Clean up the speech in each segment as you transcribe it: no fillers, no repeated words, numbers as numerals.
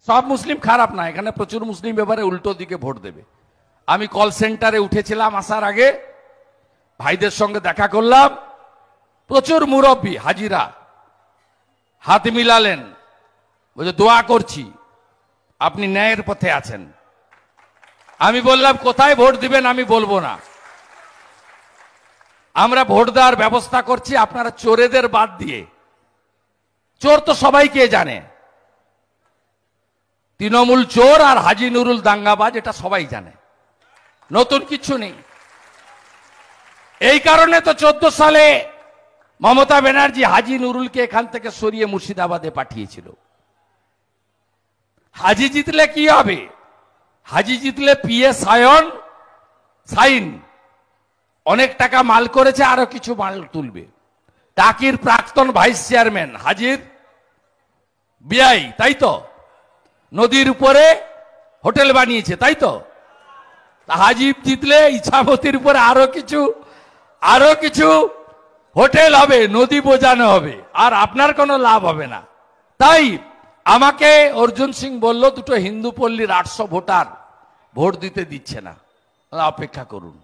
সব মুসলিম খারাপ না, এখানে প্রচুর মুসলিম এবারে উল্টো দিকে ভোট দেবে। আমি কল সেন্টারে উঠেছিলাম আসার আগে, ভাইদের সঙ্গে দেখা করলাম, প্রচুর মুরব্বী হাজিরা হাত মিলালেন, বলছে দোয়া করছি আপনি ন্যায়ের পথে আছেন। আমি বললাম কোথায় ভোট দিবেন আমি বলবো না, আমরা ভোট দেওয়ার ব্যবস্থা করছি, আপনারা চোরেদের বাদ দিয়ে, চোর তো সবাইকে জানে, তৃণমূল চোর আর হাজি নুরুল দাঙ্গাবাজ এটা সবাই জানে, নতুন কিছু নেই। এই কারণে তো 14 সালে মমতা ব্যানার্জি হাজি নুরুলকে এখান থেকে সরিয়ে মুর্শিদাবাদে পাঠিয়েছিল। হাজি জিতলে কি হবে? হাজি জিতলে পিএ সাইন অনেক টাকা মাল করেছে, আরো কিছু মাল তুলবে। টাকির প্রাক্তন ভাইস চেয়ারম্যান হাজির বিআই, তাই তো? নদীর উপরে হোটেল বানিয়েছে, তাই তো? হাজি জিতলে ইছামতির উপরে আরো কিছু হোটেল হবে, নদী বোঝানো হবে, আর আপনার কোনো লাভ হবে না। তাই আমাকে অর্জুন সিং বলল দুটো হিন্দু পল্লীর 800 ভোটার ভোট দিতে দিচ্ছে না, অপেক্ষা করুন।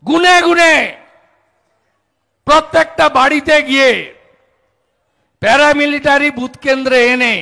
গুনে গুনে প্রত্যেকটা বাড়িতে গিয়ে প্যারামিলিটারি বুথ কেন্দ্রে এনে